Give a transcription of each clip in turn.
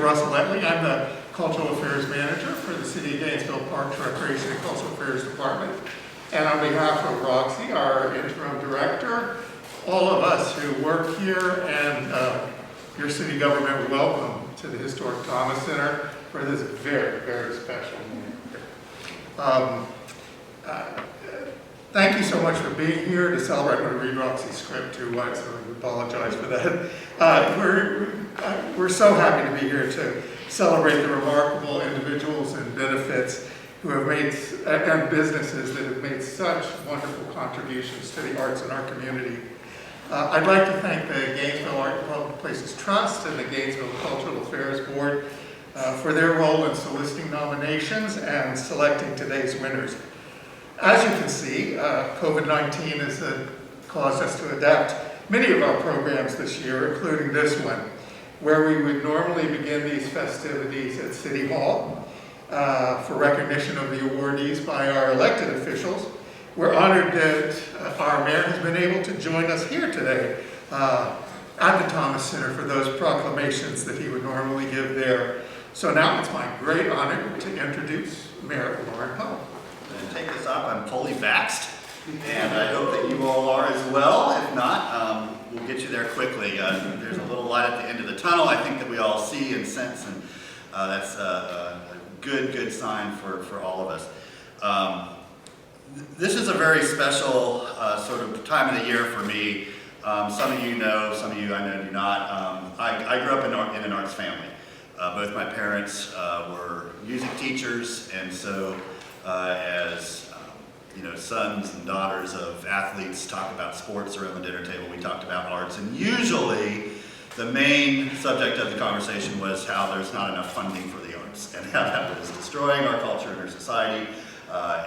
Russell Lindley. I'm the Cultural Affairs Manager for the City of Gainesville Parks, Recreation and Cultural Affairs Department. And on behalf of Roxy, our interim director, all of us who work here and your city government, welcome to the Historic Thomas Center for this very, very special moment. Thank you so much for being here to celebrate. I'm going to read Roxy's script too, so I apologize for that. We're so happy to be here to celebrate the remarkable individuals and benefits who have made, and businesses that have made such wonderful contributions to the arts in our community. I'd like to thank the Gainesville Art and Public Places Trust and the Gainesville Cultural Affairs Board for their role in soliciting nominations and selecting today's winners. As you can see, COVID-19 has caused us to adapt many of our programs this year, including this one, where we would normally begin these festivities at City Hall for recognition of the awardees by our elected officials. We're honored that our mayor has been able to join us here today at the Thomas Center for those proclamations that he would normally give there. So now it's my great honor to introduce Mayor Lauren Poe. To take this up, I'm fully vaxxed, and I hope that you all are as well. If not, we'll get you there quickly. There's a little light at the end of the tunnel, I think, that we all see and sense, and that's a good sign for all of us. This is a very special sort of time of the year for me. Some of you know, some of you I know do not. I grew up in an arts family. Both my parents were music teachers, and so as you know, sons and daughters of athletes talk about sports around the dinner table, we talked about arts, and usually the main subject of the conversation was how there's not enough funding for the arts and how that was destroying our culture and our society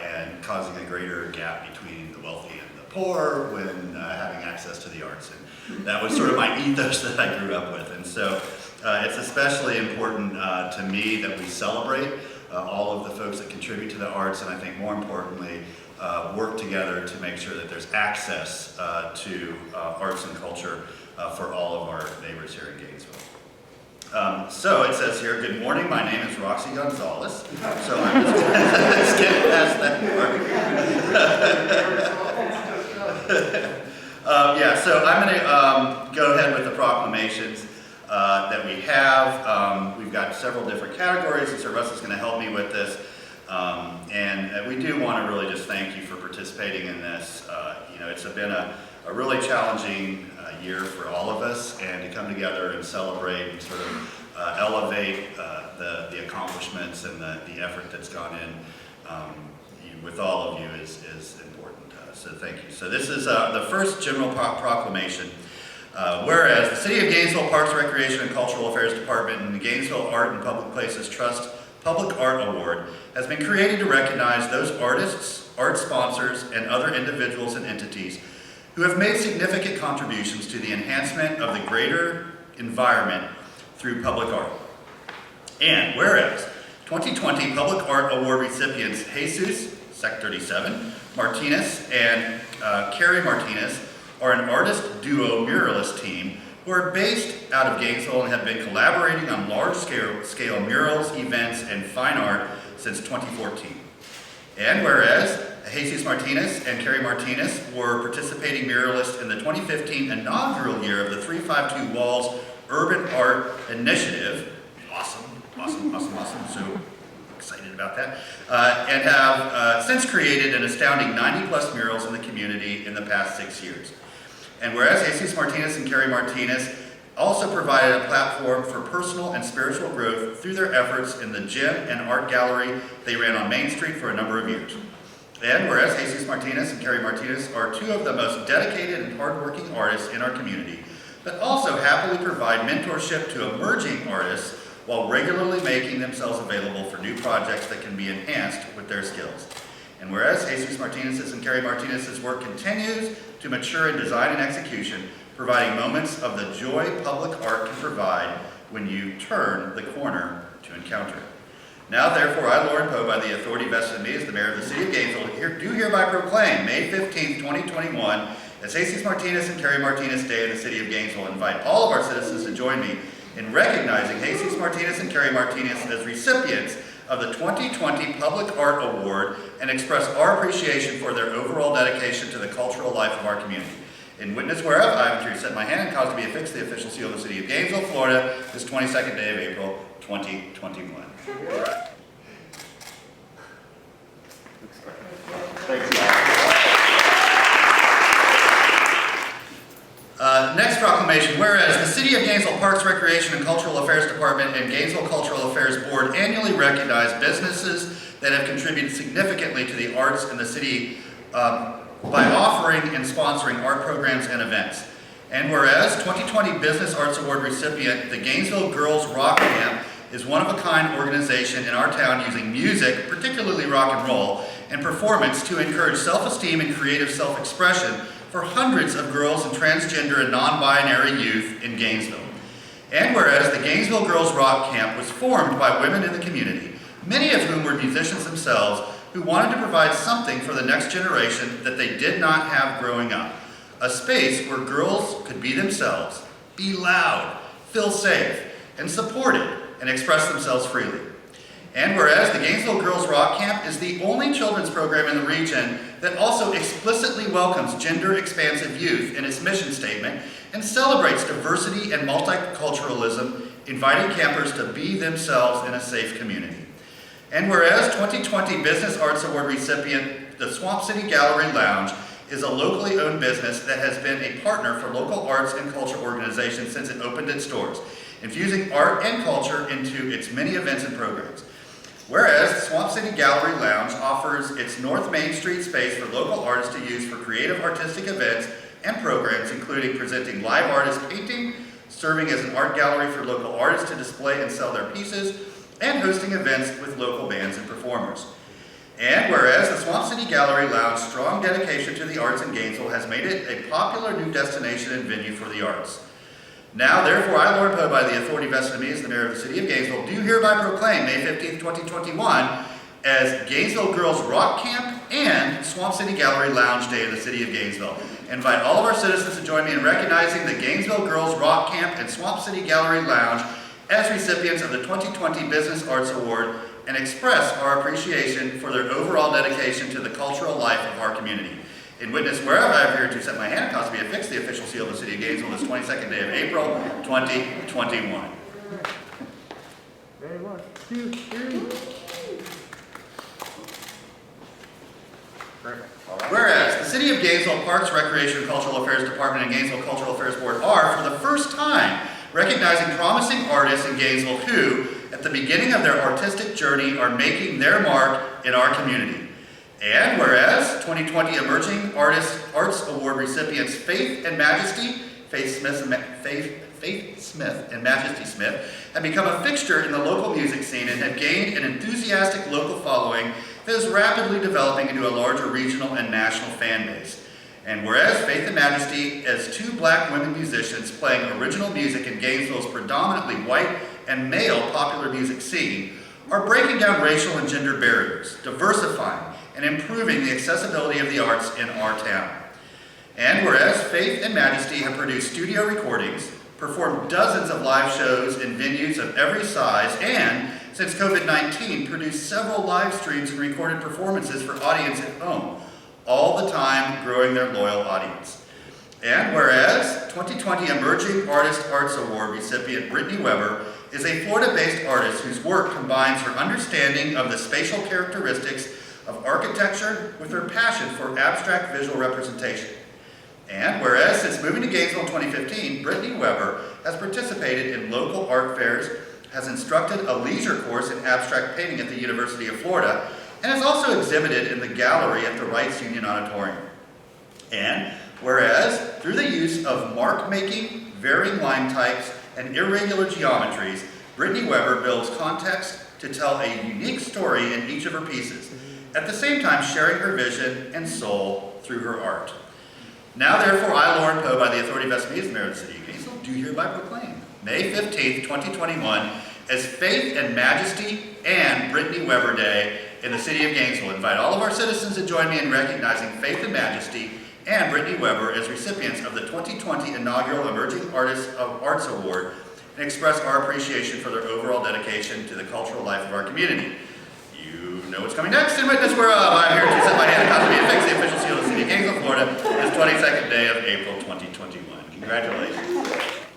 and causing a greater gap between the wealthy and the poor when having access to the arts. And that was sort of my ethos that I grew up with. And so it's especially important to me that we celebrate all of the folks that contribute to the arts, and I think more importantly, work together to make sure that there's access to arts and culture for all of our neighbors here in Gainesville. So it says here, good morning, my name is Roxy Gonzalez. So I'm just going to skip past that part. Yeah, so I'm going to go ahead with the proclamations that we have. We've got several different categories, and Sir Russ is going to help me with this. And we do want to really just thank you for participating in this. You know, it's been a really challenging year for all of us, and to come together and celebrate and sort of elevate the accomplishments and the effort that's gone in with all of you is important. So thank you. So this is the first general proclamation. Whereas the City of Gainesville Parks, Recreation and Cultural Affairs Department and the Gainesville Art and Public Places Trust Public Art Award has been created to recognize those artists, art sponsors, and other individuals and entities who have made significant contributions to the enhancement of the greater environment through public art. And whereas 2020 Public Art Award recipients Jesus, Sec 37, Martinez and Carrie Martinez are an artist duo muralist team who are based out of Gainesville and have been collaborating on large-scale murals, events, and fine art since 2014. And whereas Jesus Martinez and Carrie Martinez were participating muralists in the 2015 inaugural year of the 352 Walls Urban Art Initiative, awesome, so excited about that, and have since created an astounding 90+ murals in the community in the past 6 years. And whereas Jesus Martinez and Carrie Martinez also provided a platform for personal and spiritual growth through their efforts in the gym and art gallery they ran on Main Street for a number of years. And whereas Jesus Martinez and Carrie Martinez are two of the most dedicated and hardworking artists in our community, but also happily provide mentorship to emerging artists while regularly making themselves available for new projects that can be enhanced with their skills. And whereas Jesus Martinez's and Carrie Martinez's work continues to mature in design and execution, providing moments of the joy public art can provide when you turn the corner to encounter it. Now, therefore, I, Lauren Poe, by the authority vested in me as the mayor of the City of Gainesville, do hereby proclaim May 15th, 2021 as Jesus Martinez and Carrie Martinez Day in the City of Gainesville, and invite all of our citizens to join me in recognizing Jesus Martinez and Carrie Martinez as recipients of the 2020 Public Art Award and express our appreciation for their overall dedication to the cultural life of our community. In witness whereof, I have to set my hand and cause to be affixed the official seal of the City of Gainesville, Florida, this 22nd day of April, 2021. Thanks, y'all. Next proclamation, whereas the City of Gainesville Parks, Recreation and Cultural Affairs Department and Gainesville Cultural Affairs Board annually recognize businesses that have contributed significantly to the arts in the city by offering and sponsoring art programs and events. And whereas 2020 Business Arts Award recipient, the Gainesville Girls Rock Camp is one-of-a-kind organization in our town using music, particularly rock and roll, and performance to encourage self-esteem and creative self-expression for hundreds of girls and transgender and non-binary youth in Gainesville. And whereas the Gainesville Girls Rock Camp was formed by women in the community, many of whom were musicians themselves, who wanted to provide something for the next generation that they did not have growing up. A space where girls could be themselves, be loud, feel safe, and supported, and express themselves freely. And whereas the Gainesville Girls Rock Camp is the only children's program in the region that also explicitly welcomes gender-expansive youth in its mission statement and celebrates diversity and multiculturalism, inviting campers to be themselves in a safe community. And whereas 2020 Business Arts Award recipient, the Swamp City Gallery Lounge, is a locally owned business that has been a partner for local arts and culture organizations since it opened its doors, infusing art and culture into its many events and programs. Whereas the Swamp City Gallery Lounge offers its North Main Street space for local artists to use for creative artistic events and programs, including presenting live artist painting, serving as an art gallery for local artists to display and sell their pieces, and hosting events with local bands and performers. And whereas the Swamp City Gallery Lounge's strong dedication to the arts in Gainesville has made it a popular new destination and venue for the arts. Now, therefore, I, Lord Poe, by the authority vested in me as the mayor of the City of Gainesville, do hereby proclaim May 15th, 2021 as Gainesville Girls Rock Camp and Swamp City Gallery Lounge Day in the City of Gainesville. Invite all of our citizens to join me in recognizing the Gainesville Girls Rock Camp and Swamp City Gallery Lounge as recipients of the 2020 Business Arts Award and express our appreciation for their overall dedication to the cultural life of our community. In witness whereof, I have here to set my hand and cause to be affixed the official seal of the City of Gainesville this 22nd day of April, 2021. Ready, 1, 2, 3. Perfect. All right. Whereas the City of Gainesville Parks, Recreation and Cultural Affairs Department and Gainesville Cultural Affairs Board are, for the first time, recognizing promising artists in Gainesville who, at the beginning of their artistic journey, are making their mark in our community. And whereas 2020 Emerging Arts Award recipients Faith and Majesty, Faith Smith and Majesty Smith, have become a fixture in the local music scene and have gained an enthusiastic local following that is rapidly developing into a larger regional and national fan base. And whereas Faith and Majesty, as two black women musicians playing original music in Gainesville's predominantly white and male popular music scene, are breaking down racial and gender barriers, diversifying, and improving the accessibility of the arts in our town. And whereas Faith and Majesty have produced studio recordings, performed dozens of live shows in venues of every size, and, since COVID-19, produced several live streams and recorded performances for audience at home, all the time growing their loyal audience. And whereas 2020 Emerging Artist Arts Award recipient Brittany Weber is a Florida-based artist whose work combines her understanding of the spatial characteristics of architecture with her passion for abstract visual representation. And whereas since moving to Gainesville in 2015, Brittany Weber has participated in local art fairs, has instructed a leisure course in abstract painting at the University of Florida, and has also exhibited in the gallery at the Rights Union Auditorium. And whereas through the use of mark making, varying line types, and irregular geometries, Brittany Weber builds context to tell a unique story in each of her pieces, at the same time sharing her vision and soul through her art. Now therefore, I, Lauren Poe, by the authority vested in me as mayor of the City of Gainesville, do hereby proclaim May 15th, 2021 as Faith and Majesty and Brittany Weber Day in the City of Gainesville. Invite all of our citizens to join me in recognizing Faith and Majesty and Brittany Weber as recipients of the 2020 inaugural Emerging Arts Award and express our appreciation for their overall dedication to the cultural life of our community. You know what's coming next. In witness whereof, I'm here to set my hand and cause me to fix the official seal of the City of Gainesville, Florida, this 22nd day of April 2021. Congratulations.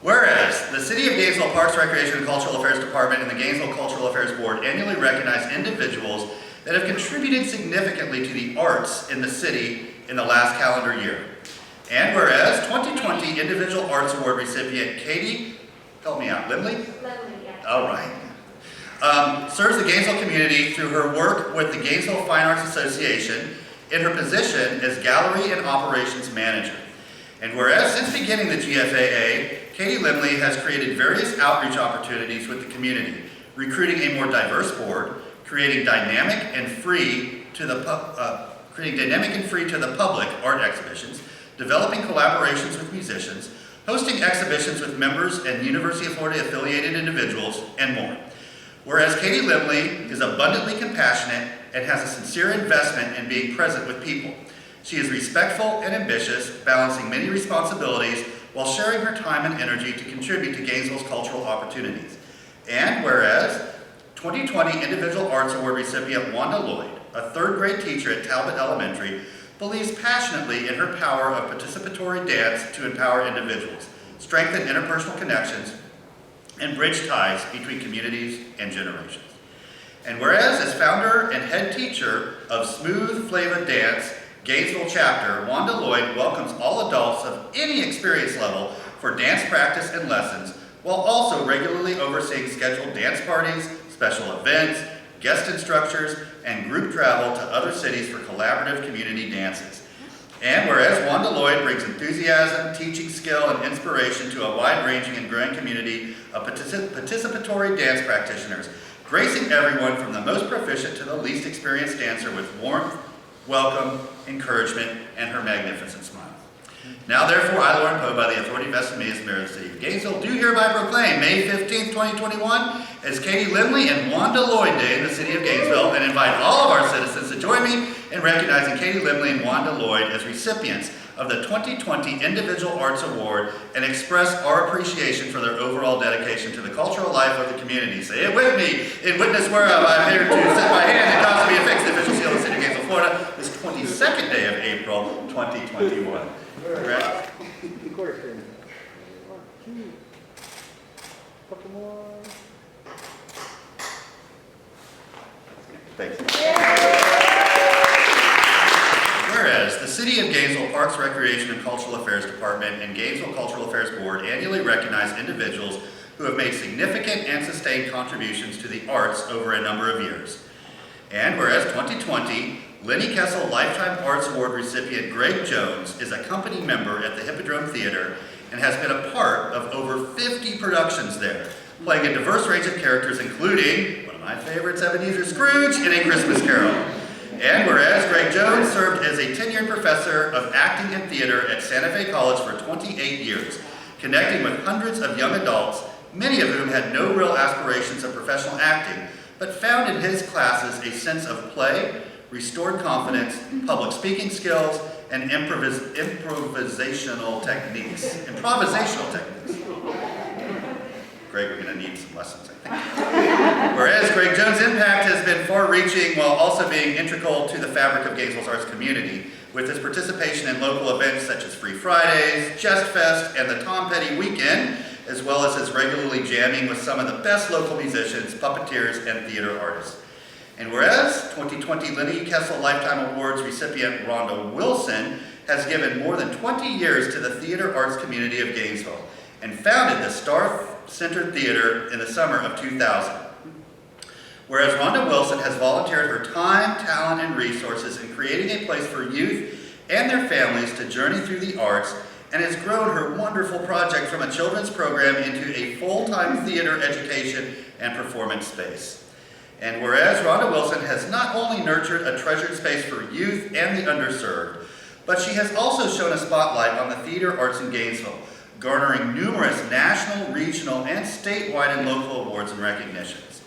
Whereas the City of Gainesville Parks, Recreation and Cultural Affairs Department and the Gainesville Cultural Affairs Board annually recognize individuals that have contributed significantly to the arts in the city in the last calendar year. And whereas 2020 Individual Arts Award recipient Katie, help me out, Lindley? Leni, yeah. All right. Serves the Gainesville community through her work with the Gainesville Fine Arts Association in her position as Gallery and Operations Manager. And whereas since beginning the GFAA, Katie Lindley has created various outreach opportunities with the community, recruiting a more diverse board, creating dynamic and free to the public art exhibitions, developing collaborations with musicians, hosting exhibitions with members and University of Florida affiliated individuals, and more. Whereas Katie Lindley is abundantly compassionate and has a sincere investment in being present with people. She is respectful and ambitious, balancing many responsibilities while sharing her time and energy to contribute to Gainesville's cultural opportunities. And whereas 2020 Individual Arts Award recipient Wanda Lloyd, a third grade teacher at Talbot Elementary, believes passionately in her power of participatory dance to empower individuals, strengthen interpersonal connections, and bridge ties between communities and generations. And whereas as founder and head teacher of Smooth Flava Dance Gainesville Chapter, Wanda Lloyd welcomes all adults of any experience level for dance practice and lessons, while also regularly overseeing scheduled dance parties, special events, guest instructors, and group travel to other cities for collaborative community dances. And whereas Wanda Lloyd brings enthusiasm, teaching skill, and inspiration to a wide-ranging and growing community of participatory dance practitioners, gracing everyone from the most proficient to the least experienced dancer with warmth, welcome, encouragement, and her magnificent smile. Now therefore, I, Lauren Poe, by the authority vested in me as Mayor of the City of Gainesville, do hereby proclaim May 15th, 2021 as Katie Lindley and Wanda Lloyd Day in the City of Gainesville, and invite all of our citizens to join me in recognizing Katie Lindley and Wanda Lloyd as recipients of the 2020 Individual Arts Award and express our appreciation for their overall dedication to the cultural life of the community. Say it with me. In witness whereof, I'm here to set my hand and cause to be affixed the official seal of the City of Gainesville, Florida, this 22nd day of April, 2021. Congrats. Couple more. Thanks. Whereas the City of Gainesville Parks, Recreation and Cultural Affairs Department and Gainesville Cultural Affairs Board annually recognize individuals who have made significant and sustained contributions to the arts over a number of years. And whereas 2020 Lenny Kessel Lifetime Arts Award recipient Greg Jones is a company member at the Hippodrome Theater and has been a part of over 50 productions there, playing a diverse range of characters including one of my favorites, Ebenezer Scrooge, in A Christmas Carol. And whereas Greg Jones served as a tenured professor of acting and theater at Santa Fe College for 28 years, connecting with hundreds of young adults, many of whom had no real aspirations of professional acting, but found in his classes a sense of play, restored confidence, public speaking skills, and improvisational techniques. Greg, we're going to need some lessons, I think. Whereas Greg Jones' impact has been far-reaching while also being integral to the fabric of Gainesville's arts community, with his participation in local events such as Free Fridays, Jest Fest, and the Tom Petty Weekend, as well as his regularly jamming with some of the best local musicians, puppeteers, and theater artists. And whereas 2020 Lenny Kessel Lifetime Awards recipient Rhonda Wilson has given more than 20 years to the theater arts community of Gainesville and founded the Star Center Theater in the summer of 2000. Whereas Rhonda Wilson has volunteered her time, talent, and resources in creating a place for youth and their families to journey through the arts, and has grown her wonderful project from a children's program into a full-time theater education and performance space. And whereas Rhonda Wilson has not only nurtured a treasured space for youth and the underserved, but she has also shone a spotlight on the theater arts in Gainesville, garnering numerous national, regional, and statewide and local awards and recognitions.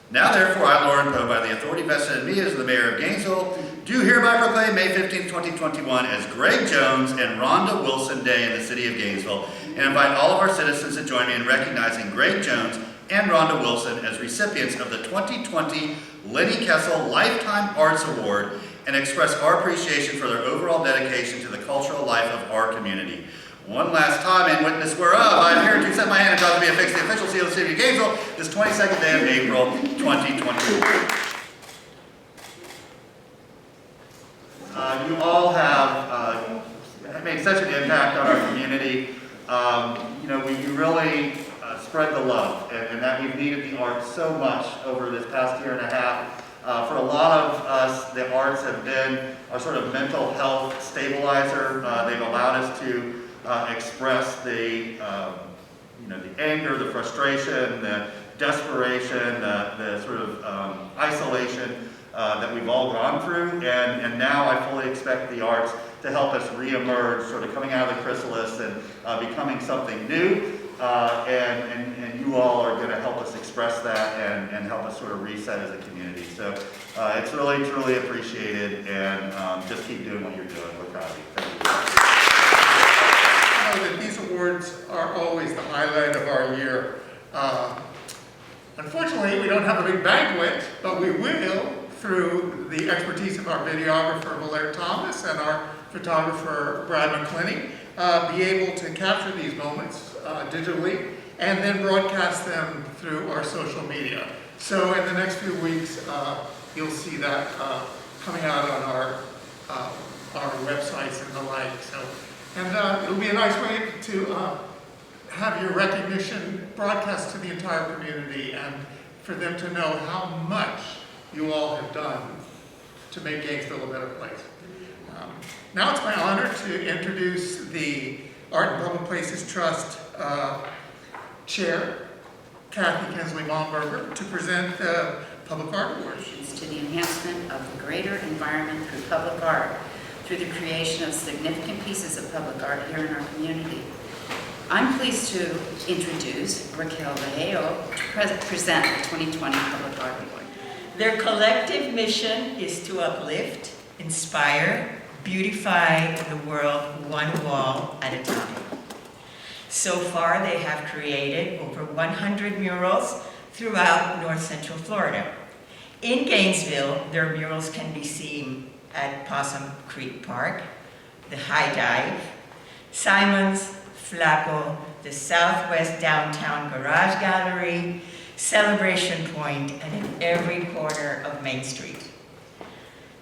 Now therefore, I, Lauren Poe, by the authority vested in me as the Mayor of Gainesville, do hereby proclaim May 15, 2021 as Greg Jones and Rhonda Wilson Day in the City of Gainesville, and invite all of our citizens to join me in recognizing Greg Jones and Rhonda Wilson as recipients of the 2020 Lenny Kessel Lifetime Arts Award and express our appreciation for their overall dedication to the cultural life of our community. One last time, in witness whereof, I'm here to set my hand and cause to be affixed the official seal of the City of Gainesville this 22nd day of April, 2021. You all have made such an impact on our community. You know, we really spread the love, and that we've needed the arts so much over this past year and a half. For a lot of us, the arts have been our sort of mental health stabilizer. They've allowed us to express the, you know, the anger, the frustration, the desperation, the sort of isolation that we've all gone through, and now I fully expect the arts to help us reemerge, sort of coming out of the chrysalis and becoming something new, and you all are going to help us express that and help us sort of reset as a community. So it's really, truly appreciated, and just keep doing what you're doing. We're proud of you. Thank you. Know that these awards are always the highlight of our year. Unfortunately, we don't have a big banquet, but we will, through the expertise of our videographer, Valer Thomas, and our photographer, Brad McClinney, be able to capture these moments digitally and then broadcast them through our social media. So in the next few weeks, you'll see that coming out on our websites and the like. So, and it'll be a nice way to have your recognition broadcast to the entire community and for them to know how much you all have done to make Gainesville a better place. Now it's my honor to introduce the Art and Public Places Trust Chair, Kathy Kinsley-Baumberger, to present the Public Art Award. To the enhancement of the greater environment through public art, through the creation of significant pieces of public art here in our community. I'm pleased to introduce Raquel Vallejo to present the 2020 Public Art Award. Their collective mission is to uplift, inspire, beautify the world one wall at a time. So far, they have created over 100 murals throughout North Central Florida. In Gainesville, their murals can be seen at Possum Creek Park, the High Dive, Simon's, Flaco, the Southwest Downtown Garage Gallery, Celebration Point, and in every corner of Main Street.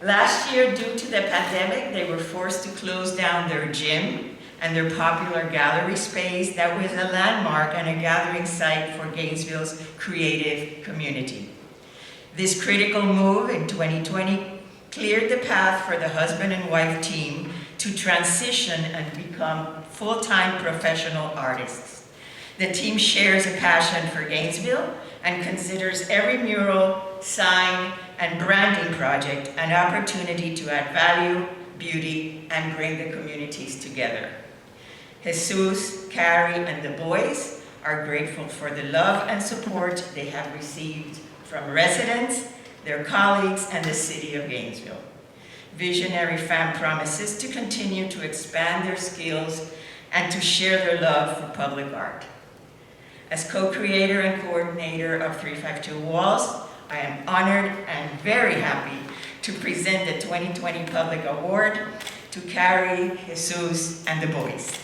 Last year, due to the pandemic, they were forced to close down their gym and their popular gallery space that was a landmark and a gathering site for Gainesville's creative community. This critical move in 2020 cleared the path for the husband and wife team to transition and become full-time professional artists. The team shares a passion for Gainesville and considers every mural, sign, and branding project an opportunity to add value, beauty, and bring the communities together. Jesus, Carrie, and the boys are grateful for the love and support they have received from residents, their colleagues, and the City of Gainesville. Visionary Fam promises to continue to expand their skills and to share their love for public art. As co-creator and coordinator of 352 Walls, I am honored and very happy to present the 2020 Public Award to Carrie, Jesus, and the boys.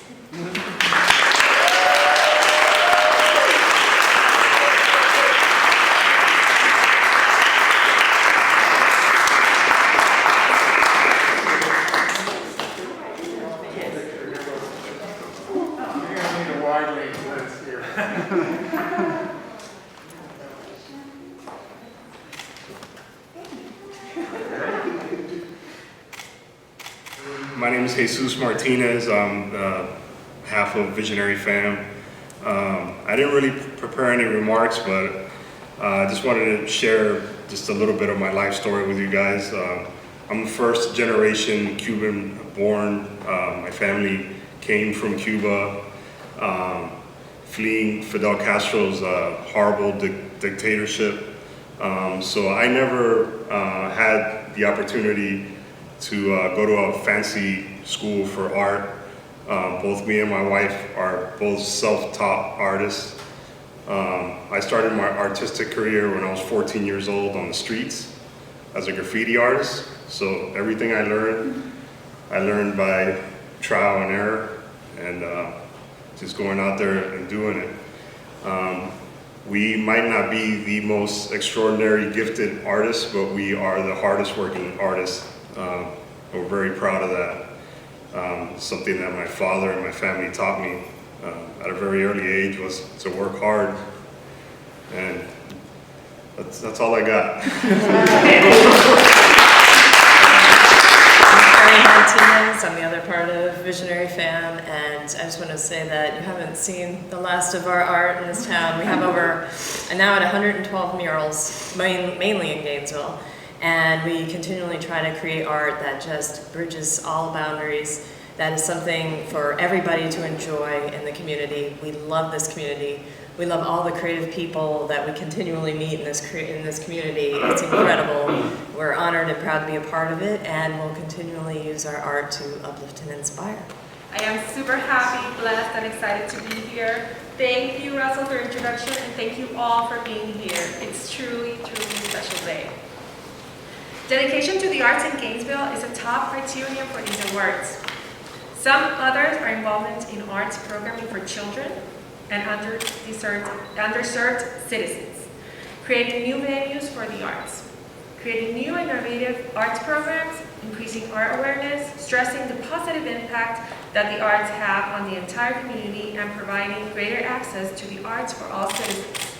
My name is Jesus Martinez. I'm half of Visionary Fam. I didn't really prepare any remarks, but I just wanted to share just a little bit of my life story with you guys. I'm a first generation Cuban born. My family came from Cuba, fleeing Fidel Castro's horrible dictatorship. So I never had the opportunity to go to a fancy school for art. Both me and my wife are both self-taught artists. I started my artistic career when I was 14 years old on the streets as a graffiti artist. So everything I learned by trial and error and just going out there and doing it. We might not be the most extraordinary gifted artists, but we are the hardest working artists. We're very proud of that. Something that my father and my family taught me at a very early age was to work hard, and that's all I got. Carrie Martinez, I'm the other part of Visionary Fam, and I just want to say that you haven't seen the last of our art in this town. We have now at 112 murals, mainly in Gainesville, and we continually try to create art that just bridges all boundaries. That is something for everybody to enjoy in the community. We love this community. We love all the creative people that we continually meet in this community. It's incredible. We're honored and proud to be a part of it, and we'll continually use our art to uplift and inspire. I am super happy, blessed, and excited to be here. Thank you, Russell, for your introduction, and thank you all for being here. It's truly, truly a special day. Dedication to the arts in Gainesville is a top criterion for these awards. Some others are involvement in arts programming for children and underserved citizens, creating new venues for the arts, creating new innovative arts programs, increasing art awareness, stressing the positive impact that the arts have on the entire community, and providing greater access to the arts for all citizens.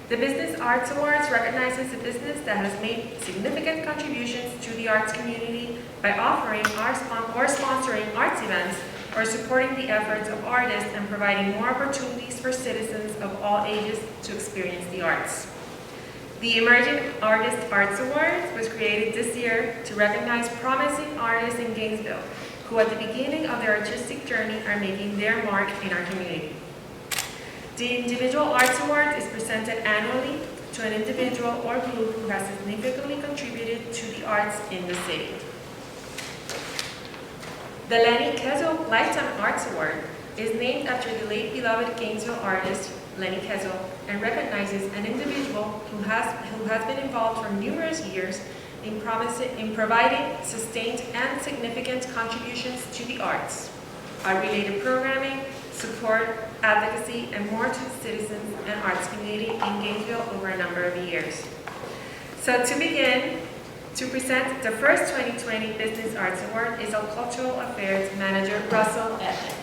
The Business Arts Awards recognizes a business that has made significant contributions to the arts community by offering or sponsoring arts events or supporting the efforts of artists and providing more opportunities for citizens of all ages to experience the arts. The Emerging Artist Arts Awards was created this year to recognize promising artists in Gainesville who at the beginning of their artistic journey are making their mark in our community. The Individual Arts Award is presented annually to an individual or group who has significantly contributed to the arts in the city. The Lenny Kessel Lifetime Arts Award is named after the late beloved Gainesville artist Lenny Kessel and recognizes an individual who has been involved for numerous years in providing sustained and significant contributions to the arts, art-related programming, support, advocacy, and more to the citizens and arts community in Gainesville over a number of years. So to begin, to present the first 2020 Business Arts Award is our Cultural Affairs Manager, Russell Edmond.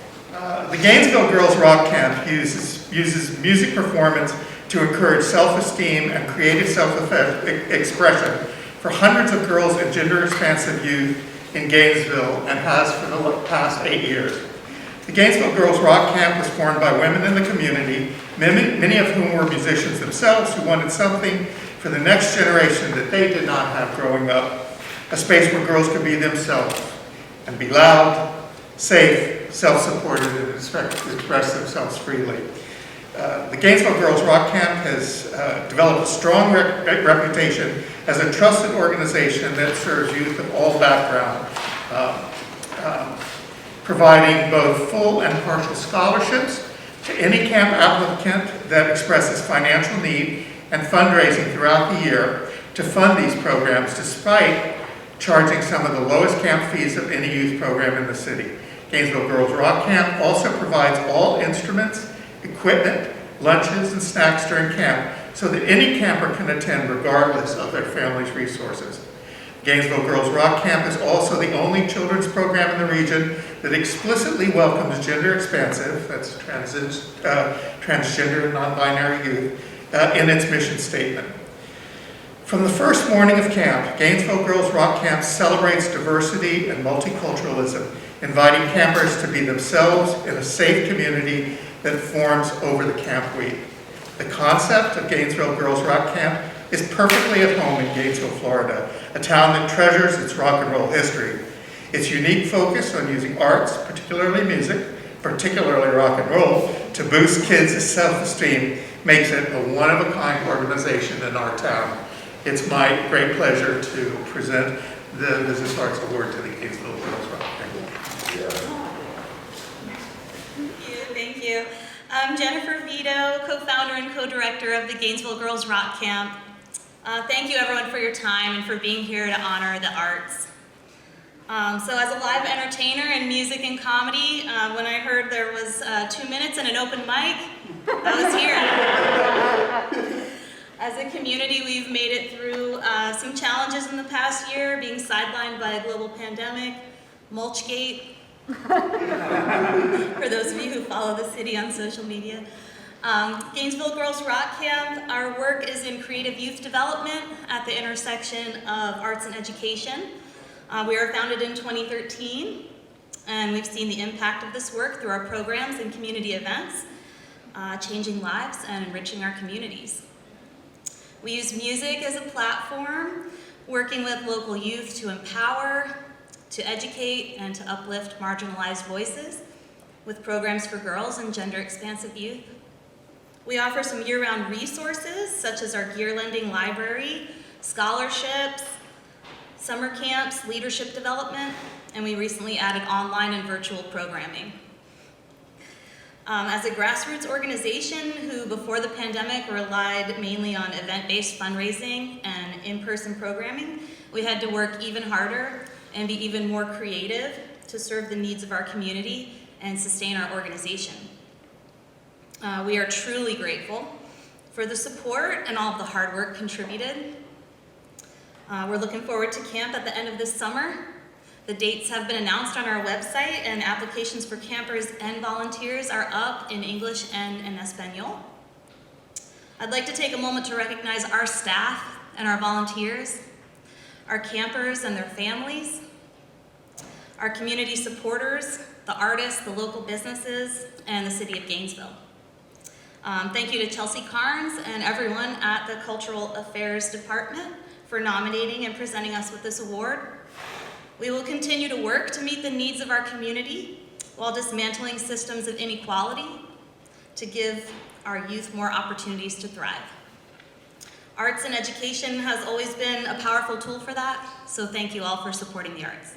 The Gainesville Girls Rock Camp uses music performance to encourage self-esteem and creative self-expression for hundreds of girls and gender-expansive youth in Gainesville and has for the past 8 years. The Gainesville Girls Rock Camp was formed by women in the community, many of whom were musicians themselves who wanted something for the next generation that they did not have growing up, a space where girls could be themselves and be loud, safe, self-supported, and express themselves freely. The Gainesville Girls Rock Camp has developed a strong reputation as a trusted organization that serves youth of all backgrounds, providing both full and partial scholarships to any camp applicant that expresses financial need and fundraising throughout the year to fund these programs despite charging some of the lowest camp fees of any youth program in the city. Gainesville Girls Rock Camp also provides all instruments, equipment, lunches, and snacks during camp so that any camper can attend regardless of their family's resources. Gainesville Girls Rock Camp is also the only children's program in the region that explicitly welcomes gender-expansive, that's transgender and non-binary youth, in its mission statement. From the first morning of camp, Gainesville Girls Rock Camp celebrates diversity and multiculturalism, inviting campers to be themselves in a safe community that forms over the camp week. The concept of Gainesville Girls Rock Camp is perfectly at home in Gainesville, Florida, a town that treasures its rock and roll history. Its unique focus on using arts, particularly music, particularly rock and roll, to boost kids' self-esteem makes it a one-of-a-kind organization in our town. It's my great pleasure to present the Business Arts Award to the Gainesville Girls Rock Camp. Thank you. I'm Jennifer Vito, co-founder and co-director of the Gainesville Girls Rock Camp. Thank you everyone for your time and for being here to honor the arts. So as a live entertainer in music and comedy, when I heard there was 2 minutes and an open mic, I was here. As a community, we've made it through some challenges in the past year, being sidelined by a global pandemic, Mulchgate, for those of you who follow the city on social media. Gainesville Girls Rock Camp, our work is in creative youth development at the intersection of arts and education. We were founded in 2013, and we've seen the impact of this work through our programs and community events, changing lives and enriching our communities. We use music as a platform, working with local youth to empower, to educate, and to uplift marginalized voices with programs for girls and gender-expansive youth. We offer some year-round resources, such as our gear lending library, scholarships, summer camps, leadership development, and we recently added online and virtual programming. As a grassroots organization who, before the pandemic, relied mainly on event-based fundraising and in-person programming, we had to work even harder and be even more creative to serve the needs of our community and sustain our organization. We are truly grateful for the support and all of the hard work contributed. We're looking forward to camp at the end of this summer. The dates have been announced on our website, and applications for campers and volunteers are up in English and in Espanol. I'd like to take a moment to recognize our staff and our volunteers, our campers and their families, our community supporters, the artists, the local businesses, and the City of Gainesville. Thank you to Chelsea Carnes and everyone at the Cultural Affairs Department for nominating and presenting us with this award. We will continue to work to meet the needs of our community while dismantling systems of inequality to give our youth more opportunities to thrive. Arts and education has always been a powerful tool for that, so thank you all for supporting the arts.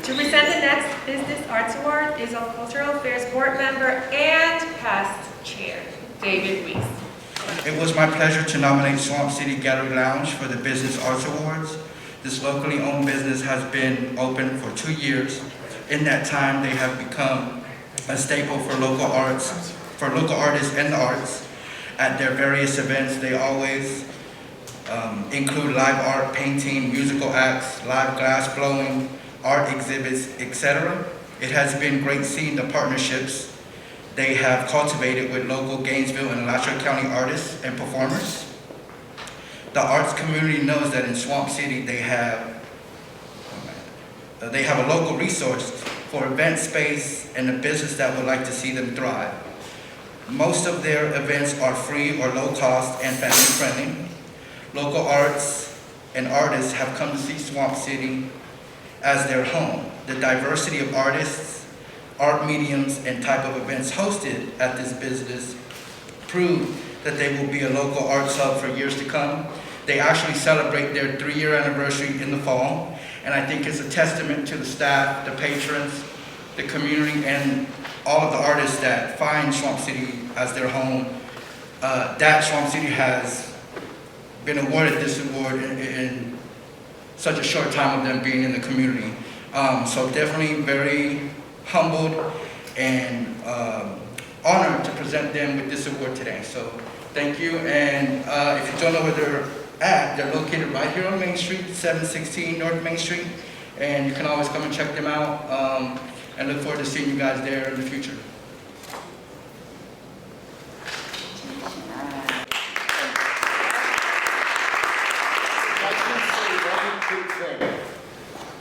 To present the next Business Arts Award is our Cultural Affairs Board member and past chair, David Weiss. It was my pleasure to nominate Swamp City Gallery Lounge for the Business Arts Awards. This locally owned business has been open for 2 years. In that time, they have become a staple for local artists and the arts. At their various events, they always include live art, painting, musical acts, live glass blowing, art exhibits, etc. It has been great seeing the partnerships they have cultivated with local Gainesville and Alachua County artists and performers. The arts community knows that in Swamp City they have a local resource for event space and a business that would like to see them thrive. Most of their events are free or low cost and family friendly. Local arts and artists have come to see Swamp City as their home. The diversity of artists, art mediums, and type of events hosted at this business prove that they will be a local arts hub for years to come. They actually celebrate their 3-year anniversary in the fall, and I think it's a testament to the staff, the patrons, the community, and all of the artists that find Swamp City as their home, that Swamp City has been awarded this award in such a short time of them being in the community. So definitely very humbled and honored to present them with this award today. So thank you, and if you don't know where they're at, they're located right here on Main Street, 716 North Main Street, and you can always come and check them out, and look forward to seeing you guys there in the future.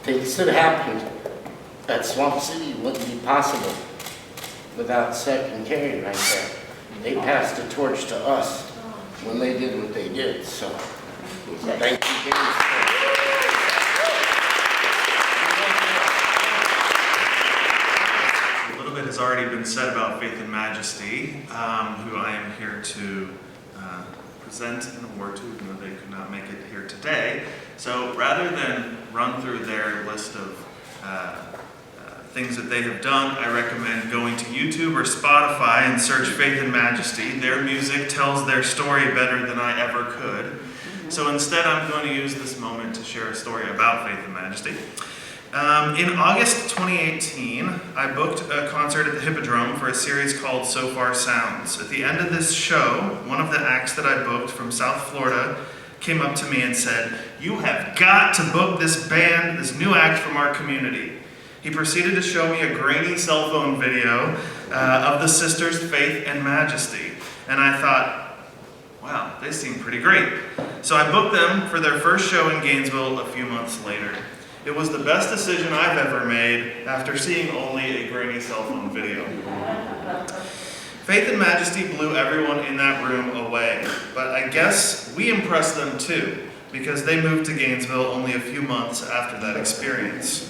Things that happened at Swamp City wouldn't be possible without Seth and Carrie right there. They passed the torch to us when they did what they did, so thank you guys. A little bit has already been said about Faith and Majesty, who I am here to present an award to, even though they could not make it here today. So rather than run through their list of things that they have done, I recommend going to YouTube or Spotify and search Faith and Majesty. Their music tells their story better than I ever could. So instead, I'm going to use this moment to share a story about Faith and Majesty. In August 2018, I booked a concert at the Hippodrome for a series called So Far Sounds. At the end of this show, one of the acts that I booked from South Florida came up to me and said, "You have got to book this band, this new act from our community." He proceeded to show me a grainy cell phone video of the sisters Faith and Majesty. And I thought, wow, they seem pretty great. So I booked them for their first show in Gainesville a few months later. It was the best decision I've ever made after seeing only a grainy cell phone video. Faith and Majesty blew everyone in that room away, but I guess we impressed them too, because they moved to Gainesville only a few months after that experience.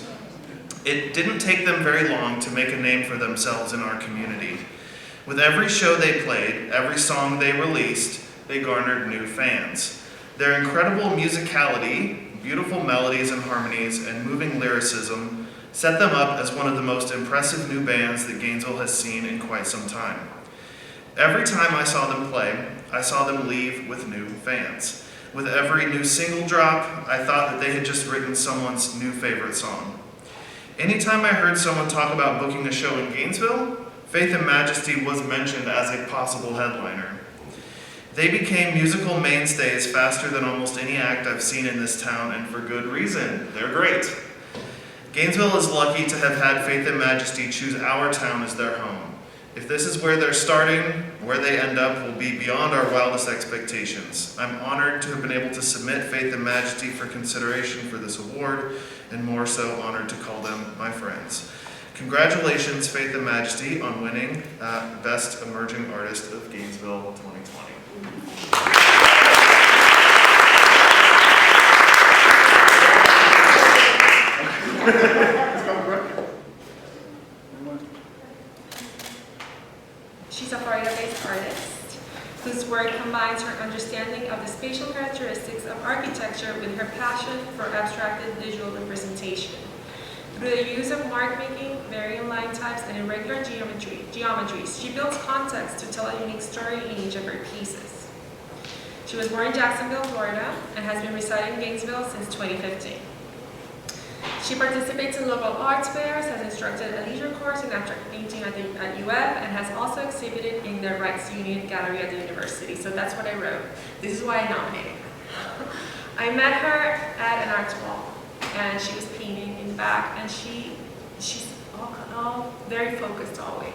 It didn't take them very long to make a name for themselves in our community. With every show they played, every song they released, they garnered new fans. Their incredible musicality, beautiful melodies and harmonies, and moving lyricism set them up as one of the most impressive new bands that Gainesville has seen in quite some time. Every time I saw them play, I saw them leave with new fans. With every new single drop, I thought that they had just written someone's new favorite song. Anytime I heard someone talk about booking a show in Gainesville, Faith and Majesty was mentioned as a possible headliner. They became musical mainstays faster than almost any act I've seen in this town, and for good reason. They're great. Gainesville is lucky to have had Faith and Majesty choose our town as their home. If this is where they're starting, where they end up will be beyond our wildest expectations. I'm honored to have been able to submit Faith and Majesty for consideration for this award, and more so honored to call them my friends. Congratulations, Faith and Majesty, on winning Best Emerging Artist of Gainesville 2020. She's a Florida-based artist whose work combines her understanding of the spatial characteristics of architecture with her passion for abstracted visual representation. Through the use of mark-making, varying line types, and irregular geometries, she builds context to tell a unique story in each of her pieces. She was born in Jacksonville, Florida, and has been residing in Gainesville since 2015. She participates in local arts fairs, has instructed a leisure course in abstract painting at UF, and has also exhibited in the Rights Union Gallery at the university. So that's what I wrote. This is why I nominated her. I met her at an arts ball, and she was painting in the back, and she's all very focused always.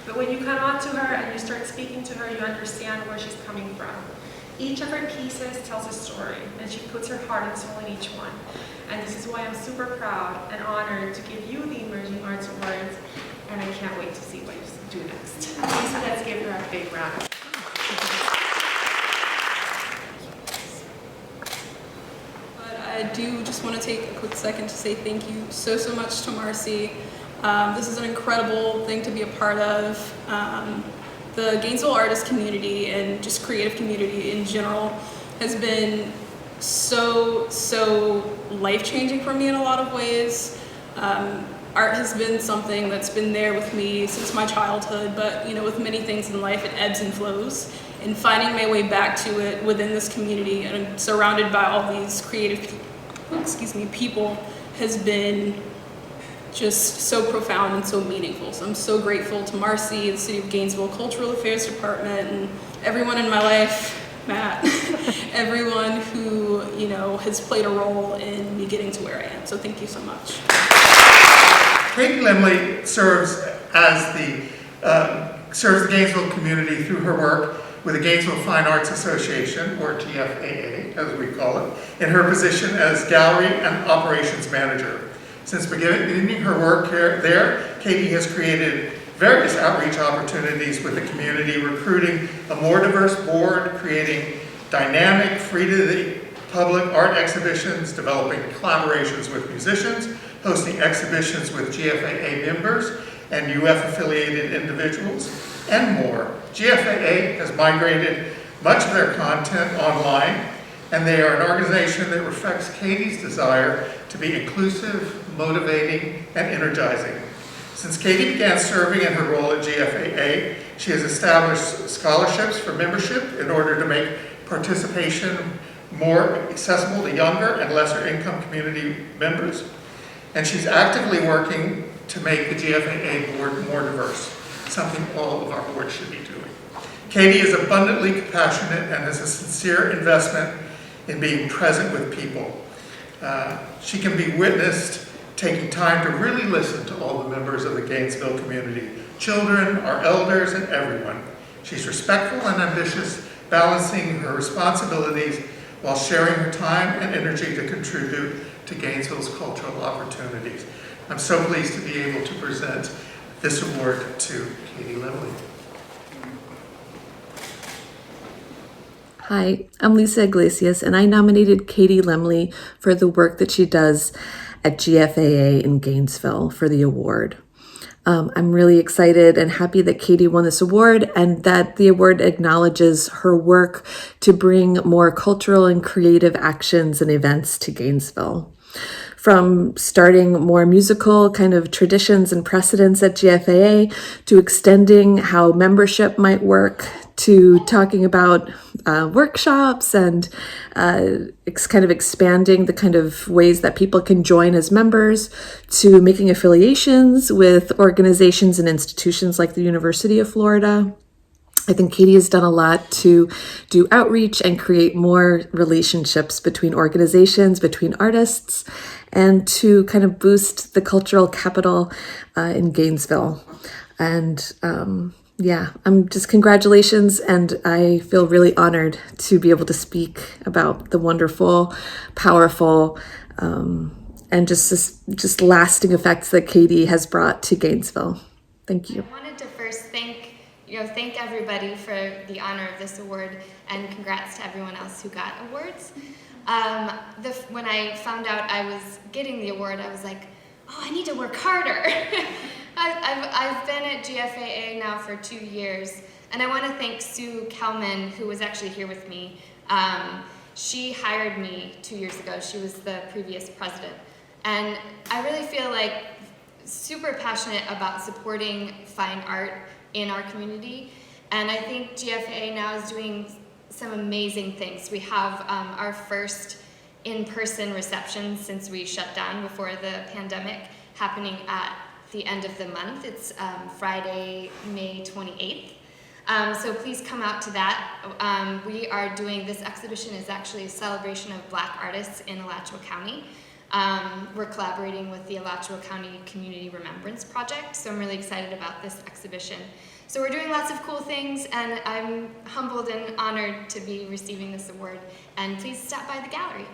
But when you come on to her and you start speaking to her, you understand where she's coming from. Each of her pieces tells a story, and she puts her heart and soul in each one. And this is why I'm super proud and honored to give you the Emerging Arts Awards, and I can't wait to see what you do next. Please let's give her a big round. But I do just want to take a quick second to say thank you so much to Marcy. This is an incredible thing to be a part of. The Gainesville artist community and just creative community in general has been so life-changing for me in a lot of ways. Art has been something that's been there with me since my childhood, but with many things in life, it ebbs and flows. And finding my way back to it within this community and surrounded by all these creative people has been just so profound and so meaningful. So I'm so grateful to Marcy, the City of Gainesville Cultural Affairs Department, and everyone in my life, Matt, everyone who, has played a role in me getting to where I am. So thank you so much. Katie Lindley serves the Gainesville community through her work with the Gainesville Fine Arts Association, or GFAA, as we call it, in her position as Gallery and Operations Manager. Since beginning her work there, Katie has created various outreach opportunities with the community, recruiting a more diverse board, creating dynamic, free-to-the-public art exhibitions, developing collaborations with musicians, hosting exhibitions with GFAA members and UF-affiliated individuals, and more. GFAA has migrated much of their content online, and they are an organization that reflects Katie's desire to be inclusive, motivating, and energizing. Since Katie began serving in her role at GFAA, she has established scholarships for membership in order to make participation more accessible to younger and lesser income community members. And she's actively working to make the GFAA board more diverse, something all of our boards should be doing. Katie is abundantly compassionate and has a sincere investment in being present with people. She can be witnessed taking time to really listen to all the members of the Gainesville community, children, our elders, and everyone. She's respectful and ambitious, balancing her responsibilities while sharing her time and energy to contribute to Gainesville's cultural opportunities. I'm so pleased to be able to present this award to Katie Lemley. Hi, I'm Lisa Iglesias, and I nominated Katie Lemley for the work that she does at GFAA in Gainesville for the award. I'm really excited and happy that Katie won this award and that the award acknowledges her work to bring more cultural and creative actions and events to Gainesville. From starting more musical kind of traditions and precedents at GFAA to extending how membership might work to talking about workshops and kind of expanding the kind of ways that people can join as members to making affiliations with organizations and institutions like the University of Florida. I think Katie has done a lot to do outreach and create more relationships between organizations, between artists, and to kind of boost the cultural capital in Gainesville. And I'm just congratulations, and I feel really honored to be able to speak about the wonderful, powerful, and just lasting effects that Katie has brought to Gainesville. Thank you. I wanted to first thank everybody for the honor of this award, and congrats to everyone else who got awards. When I found out I was getting the award, I was like, oh, I need to work harder. I've been at GFAA now for 2 years, and I want to thank Sue Kelman, who was actually here with me. She hired me 2 years ago. She was the previous president. And I really feel like super passionate about supporting fine art in our community. And I think GFAA now is doing some amazing things. We have our first in-person reception since we shut down before the pandemic, happening at the end of the month. It's Friday, May 28th. So please come out to that. We are doing, this exhibition is actually a celebration of Black artists in Alachua County. We're collaborating with the Alachua County Community Remembrance Project, so I'm really excited about this exhibition. So we're doing lots of cool things, and I'm humbled and honored to be receiving this award. And please stop by the gallery.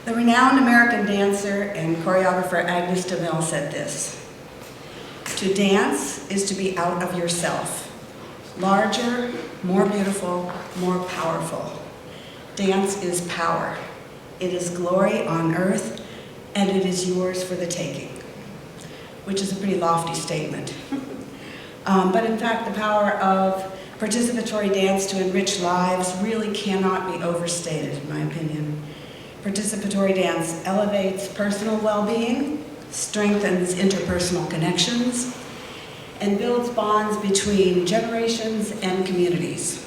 The renowned American dancer and choreographer Agnes Deville said this: "To dance is to be out of yourself, larger, more beautiful, more powerful. Dance is power. It is glory on earth, and it is yours for the taking," which is a pretty lofty statement. But in fact, the power of participatory dance to enrich lives really cannot be overstated, in my opinion. Participatory dance elevates personal well-being, strengthens interpersonal connections, and builds bonds between generations and communities.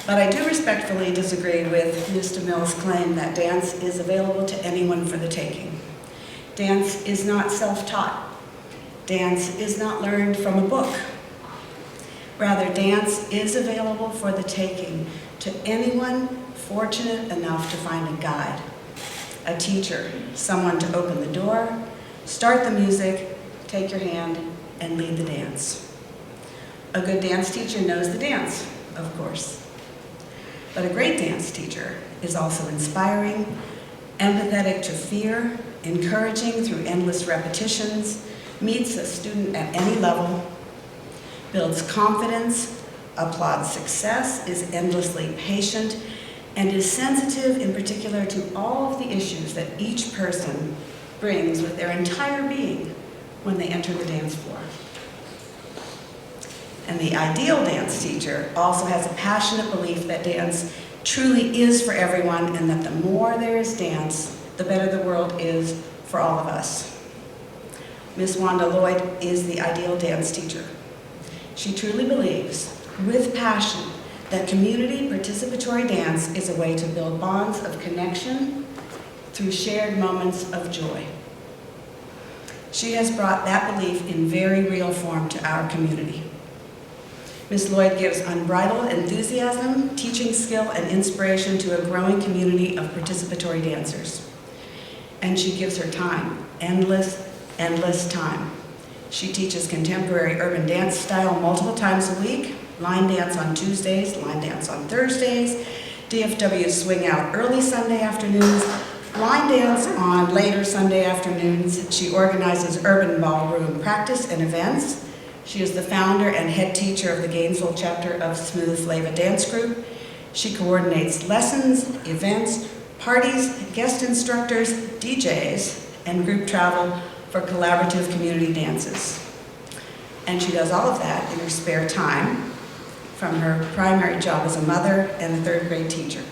But I do respectfully disagree with Ms. DeMille's claim that dance is available to anyone for the taking. Dance is not self-taught. Dance is not learned from a book. Rather, dance is available for the taking to anyone fortunate enough to find a guide, a teacher, someone to open the door, start the music, take your hand, and lead the dance. A good dance teacher knows the dance, of course. But a great dance teacher is also inspiring, empathetic to fear, encouraging through endless repetitions, meets a student at any level, builds confidence, applauds success, is endlessly patient, and is sensitive in particular to all of the issues that each person brings with their entire being when they enter the dance floor. And the ideal dance teacher also has a passionate belief that dance truly is for everyone, and that the more there is dance, the better the world is for all of us. Miss Wanda Lloyd is the ideal dance teacher. She truly believes, with passion, that community participatory dance is a way to build bonds of connection through shared moments of joy. She has brought that belief in very real form to our community. Ms. Lloyd gives unbridled enthusiasm, teaching skill, and inspiration to a growing community of participatory dancers. And she gives her time, endless time. She teaches contemporary urban dance style multiple times a week, line dance on Tuesdays, line dance on Thursdays, DFW swing out early Sunday afternoons, line dance on later Sunday afternoons. She organizes urban ballroom practice and events. She is the founder and head teacher of the Gainesville chapter of Smooth Flava Dance Group. She coordinates lessons, events, parties, guest instructors, DJs, and group travel for collaborative community dances. And she does all of that in her spare time from her primary job as a mother and a third grade teacher.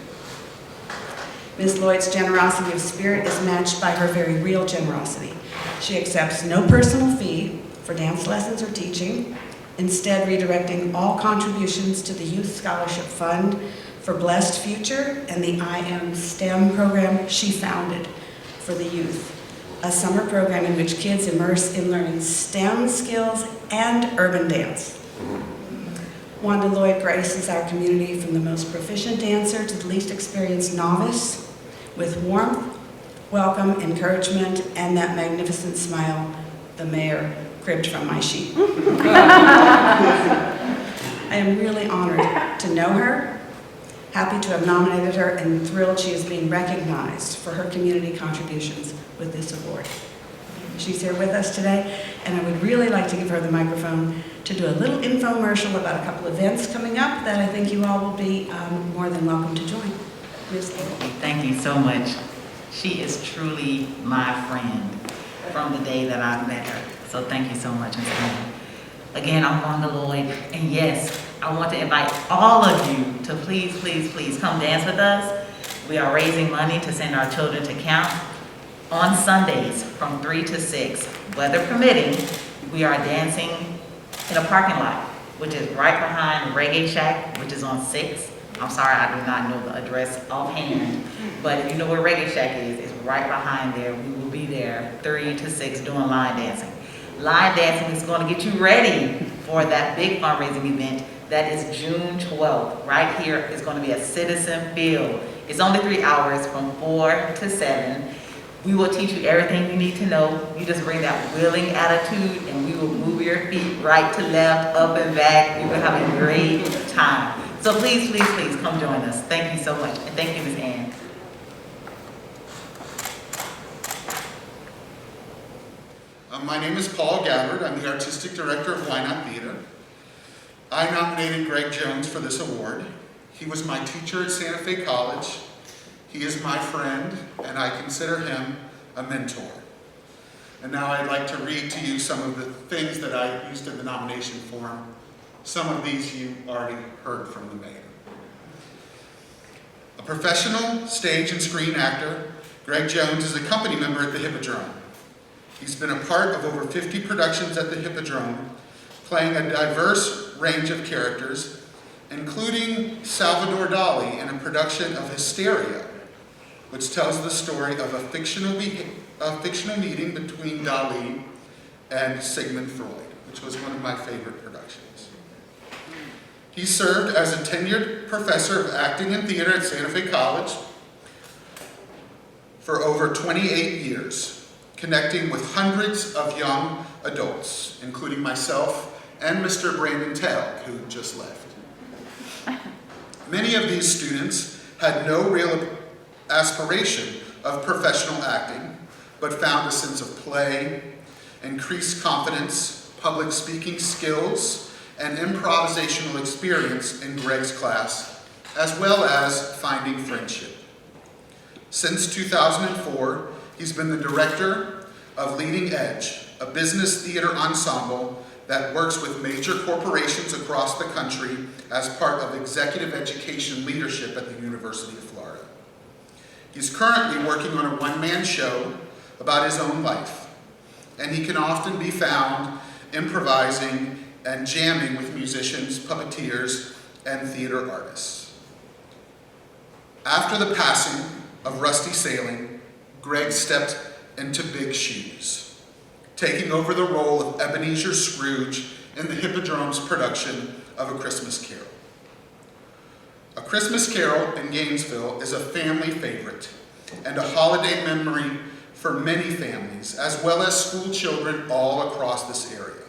Ms. Lloyd's generosity of spirit is matched by her very real generosity. She accepts no personal fee for dance lessons or teaching, instead redirecting all contributions to the Youth Scholarship Fund for Blessed Future and the I Am STEM program she founded for the youth, a summer program in which kids immerse in learning STEM skills and urban dance. Wanda Lloyd graces our community from the most proficient dancer to the least experienced novice with warmth, welcome, encouragement, and that magnificent smile the mayor cribbed from my sheet. I am really honored to know her, happy to have nominated her, and thrilled she is being recognized for her community contributions with this award. She's here with us today, and I would really like to give her the microphone to do a little infomercial about a couple events coming up that I think you all will be more than welcome to join. Ms. Deville. Thank you so much. She is truly my friend from the day that I met her. So thank you so much, Ms. Leni. Again, I'm Wanda Lloyd, and yes, I want to invite all of you to please, please, please come dance with us. We are raising money to send our children to camp on Sundays from 3 to 6. Weather permitting, we are dancing in a parking lot, which is right behind Reggae Shack, which is on 6. I'm sorry, I do not know the address offhand, but if you know where Reggae Shack is, it's right behind there. We will be there 3 to 6 doing line dancing. Line dancing is going to get you ready for that big fundraising event that is June 12th. Right here is going to be at Citizen Field. It's only 3 hours from 4 to 7. We will teach you everything you need to know. You just bring that willing attitude and we will move your feet right to left, up and back. You will have a great time. So please, please, please come join us. Thank you so much. And thank you, Ms. Ann. My name is Paul Gabbard. I'm the Artistic Director of Why Not Theater. I nominated Greg Jones for this award. He was my teacher at Santa Fe College. He is my friend, and I consider him a mentor. And now I'd like to read to you some of the things that I used in the nomination form. Some of these you already heard from the mayor. A professional stage and screen actor, Greg Jones is a company member at the Hippodrome. He's been a part of over 50 productions at the Hippodrome, playing a diverse range of characters, including Salvador Dali in a production of Hysteria, which tells the story of a fictional meeting between Dali and Sigmund Freud, which was one of my favorite productions. He served as a tenured professor of acting and theater at Santa Fe College for over 28 years, connecting with hundreds of young adults, including myself and Mr. Brandon Telk, who just left. Many of these students had no real aspiration of professional acting, but found a sense of play, increased confidence, public speaking skills, and improvisational experience in Greg's class, as well as finding friendship. Since 2004, he's been the director of Leading Edge, a business theater ensemble that works with major corporations across the country as part of executive education leadership at the University of Florida. He's currently working on a one-man show about his own life, and he can often be found improvising and jamming with musicians, puppeteers, and theater artists. After the passing of Rusty Sailing, Greg stepped into big shoes, taking over the role of Ebenezer Scrooge in the Hippodrome's production of A Christmas Carol. A Christmas Carol in Gainesville is a family favorite and a holiday memory for many families, as well as school children all across this area.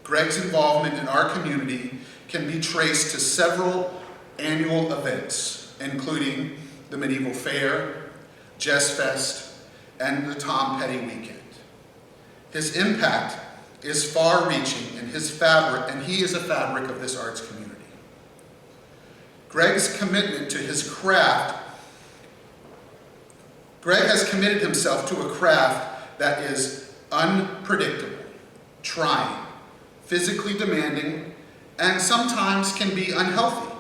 Greg's involvement in our community can be traced to several annual events, including the Medieval Fair, Jazz Fest, and the Tom Petty Weekend. His impact is far-reaching, and he is a fabric of this arts community. Greg has committed himself to a craft that is unpredictable, trying, physically demanding, and sometimes can be unhealthy.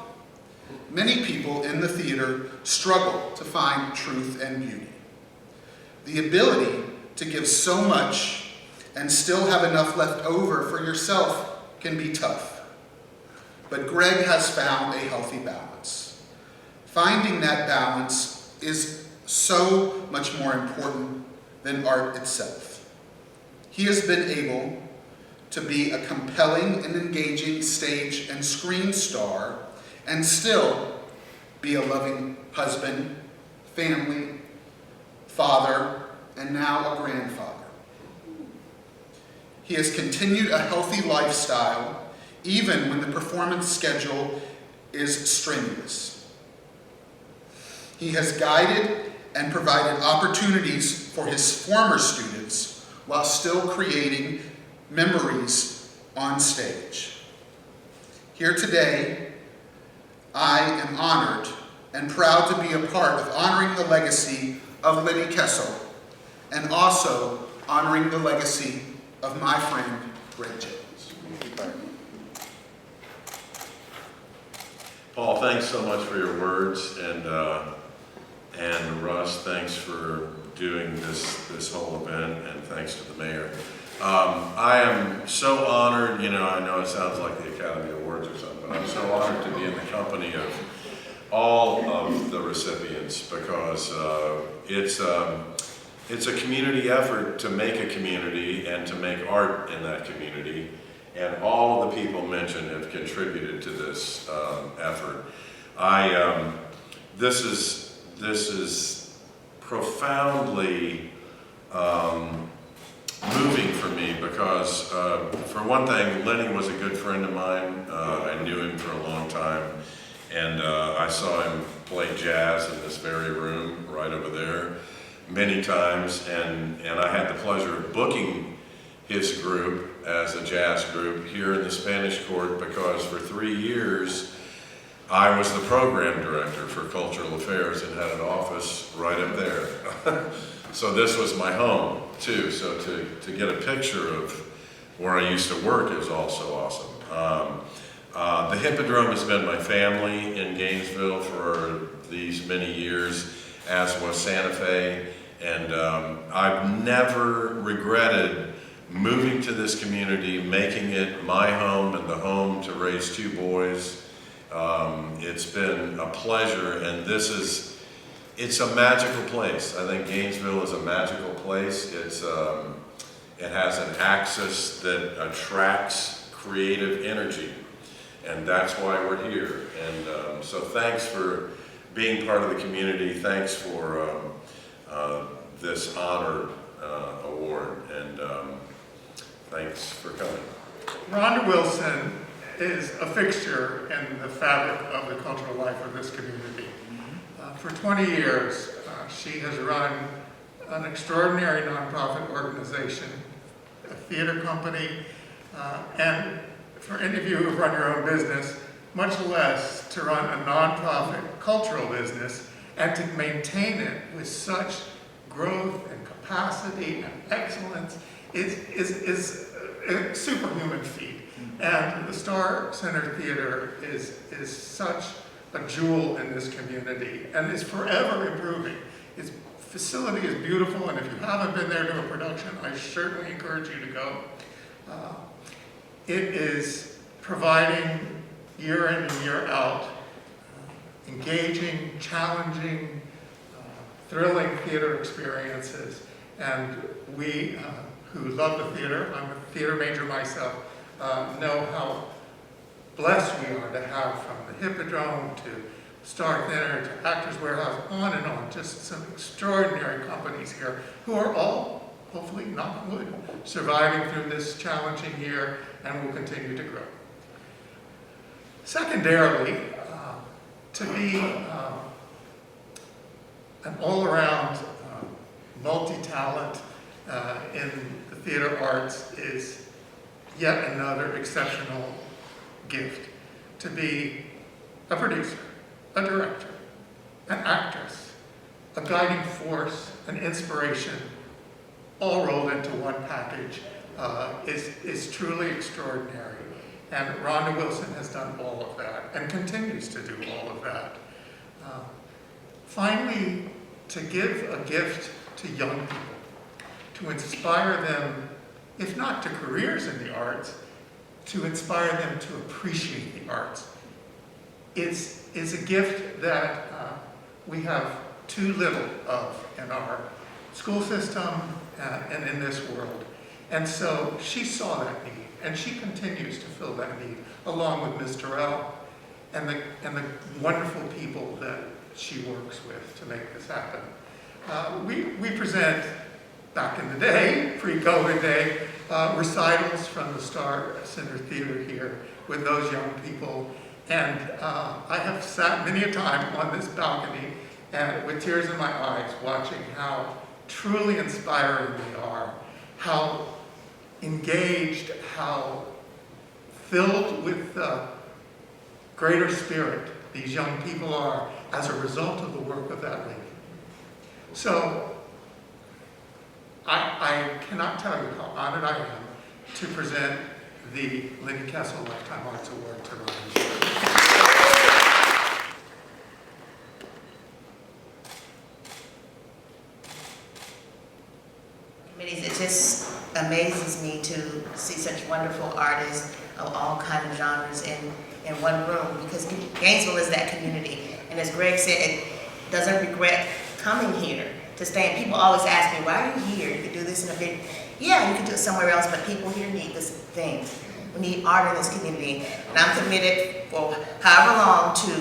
Many people in the theater struggle to find truth and beauty. The ability to give so much and still have enough left over for yourself can be tough. But Greg has found a healthy balance. Finding that balance is so much more important than art itself. He has been able to be a compelling and engaging stage and screen star and still be a loving husband, family, father, and now a grandfather. He has continued a healthy lifestyle even when the performance schedule is strenuous. He has guided and provided opportunities for his former students while still creating memories on stage. Here today, I am honored and proud to be a part of honoring the legacy of Lenny Kessel and also honoring the legacy of my friend, Greg Jones. Paul, thanks so much for your words, and Russ, thanks for doing this whole event, and thanks to the mayor. I am so honored, I know it sounds like the Academy Awards or something, but I'm so honored to be in the company of all of the recipients because it's a community effort to make a community and to make art in that community. And all of the people mentioned have contributed to this effort. This is profoundly moving for me because, for one thing, Lenny was a good friend of mine. I knew him for a long time, and I saw him play jazz in this very room right over there many times, and I had the pleasure of booking his group as a jazz group here in the Spanish Court because for 3 years I was the program director for Cultural Affairs and had an office right up there. So this was my home too, so to get a picture of where I used to work is also awesome. The Hippodrome has been my family in Gainesville for these many years, as was Santa Fe, and I've never regretted moving to this community, making it my home and the home to raise 2 boys. It's been a pleasure, and it's a magical place. I think Gainesville is a magical place. It has an axis that attracts creative energy, and that's why we're here. And so thanks for being part of the community. Thanks for this honor award, and thanks for coming. Rhonda Wilson is a fixture in the fabric of the cultural life of this community. For 20 years, she has run an extraordinary nonprofit organization, a theater company, and for any of you who've run your own business, much less to run a nonprofit cultural business and to maintain it with such growth and capacity and excellence is a superhuman feat. And the Star Center Theater is such a jewel in this community and is forever improving. Its facility is beautiful, and if you haven't been there to a production, I certainly encourage you to go. It is providing year in and year out engaging, challenging, thrilling theater experiences, and we who love the theater, I'm a theater major myself, know how blessed we are to have, from the Hippodrome to Star Theater to Actors Warehouse, on and on, just some extraordinary companies here who are all, hopefully, knock on wood, surviving through this challenging year and will continue to grow. Secondarily, to be an all-around multi-talent in the theater arts is yet another exceptional gift. To be a producer, a director, an actress, a guiding force, an inspiration, all rolled into one package is truly extraordinary. And Rhonda Wilson has done all of that and continues to do all of that. Finally, to give a gift to young people, to inspire them, if not to careers in the arts, to inspire them to appreciate the arts, is a gift that we have too little of in our school system and in this world. And so she saw that need, and she continues to fill that need, along with Ms. Terrell and the wonderful people that she works with to make this happen. We present, back in the day, pre-COVID day, recitals from the Star Center Theater here with those young people. And I have sat many a time on this balcony and with tears in my eyes watching how truly inspiring they are, how engaged, how filled with greater spirit these young people are as a result of the work of that lady. So I cannot tell you how honored I am to present the Lenny Kessel Lifetime Arts Award to Rhonda. It just amazes me to see such wonderful artists of all kinds of genres in one room, because Gainesville is that community. And as Greg said, it doesn't regret coming here to stay. And people always ask me, why are you here? You could do this in a big, yeah, you could do it somewhere else, but people here need this thing. We need art in this community. And I'm committed for however long to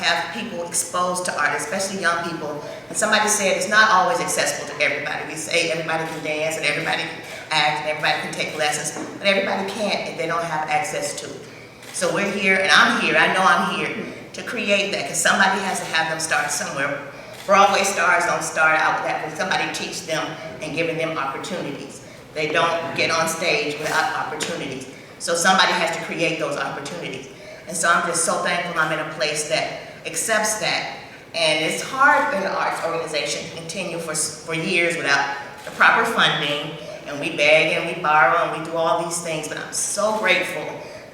have people exposed to art, especially young people. And somebody said it's not always accessible to everybody. We say everybody can dance and everybody can act and everybody can take lessons, but everybody can't if they don't have access to it. So we're here, and I'm here, I know I'm here to create that, because somebody has to have them start somewhere. Broadway stars don't start out with that, but somebody teach them and giving them opportunities. They don't get on stage without opportunities. So somebody has to create those opportunities. And so I'm just so thankful I'm in a place that accepts that. And it's hard in the arts organization to continue for years without the proper funding, and we beg and we borrow and we do all these things, but I'm so grateful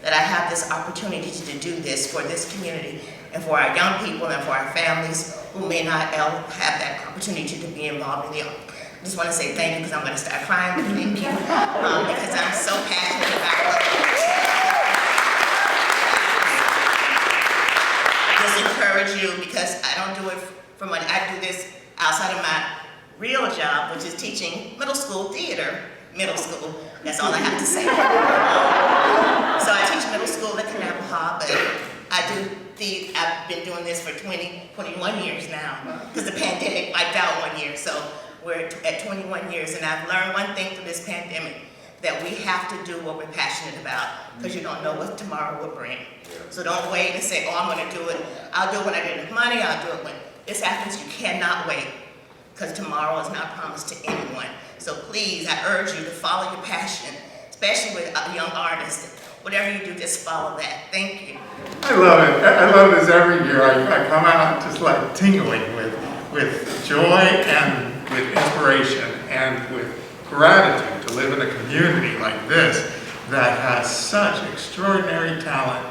that I have this opportunity to do this for this community and for our young people and for our families who may not have that opportunity to be involved in the art. I just want to say thank you, because I'm going to start crying, but thank you, because I'm so passionate about what just encourage you, because I don't do it for money. I do this outside of my real job, which is teaching middle school theater. Middle school, that's all I have to say. So I teach middle school at Kannapolis, but I've been doing this for 21 years now, because the pandemic wiped out 1 year. So we're at 21 years, and I've learned one thing through this pandemic, that we have to do what we're passionate about, because you don't know what tomorrow will bring. So don't wait and say, oh, I'm going to do it. I'll do it when I get enough money. I'll do it when this happens. You cannot wait, because tomorrow is not promised to anyone. So please, I urge you to follow your passion, especially with young artists. Whatever you do, just follow that. Thank you. I love it. I love this every year. I come out just like tingling with joy and with inspiration and with gratitude to live in a community like this that has such extraordinary talent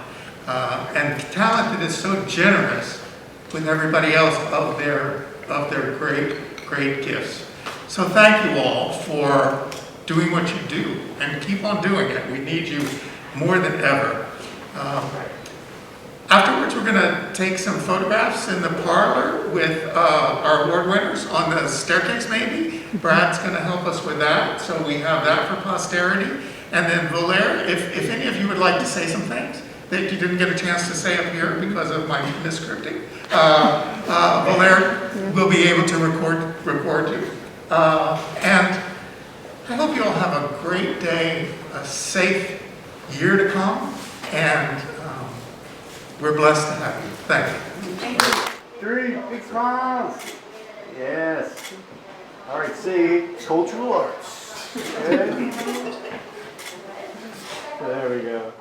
and talent that is so generous with everybody else of their great gifts. So thank you all for doing what you do, and keep on doing it. We need you more than ever. Afterwards, we're going to take some photographs in the parlor with our award winners on the staircase, maybe. Brad's going to help us with that, so we have that for posterity. And then Valère, if any of you would like to say some things that you didn't get a chance to say up here because of my misscripting, Valère will be able to record you. And I hope you all have a great day, a safe year to come, and we're blessed to have you. Thank you. Thank you. 3 big smiles. Yes. All right, say cultural arts. Good. There we go.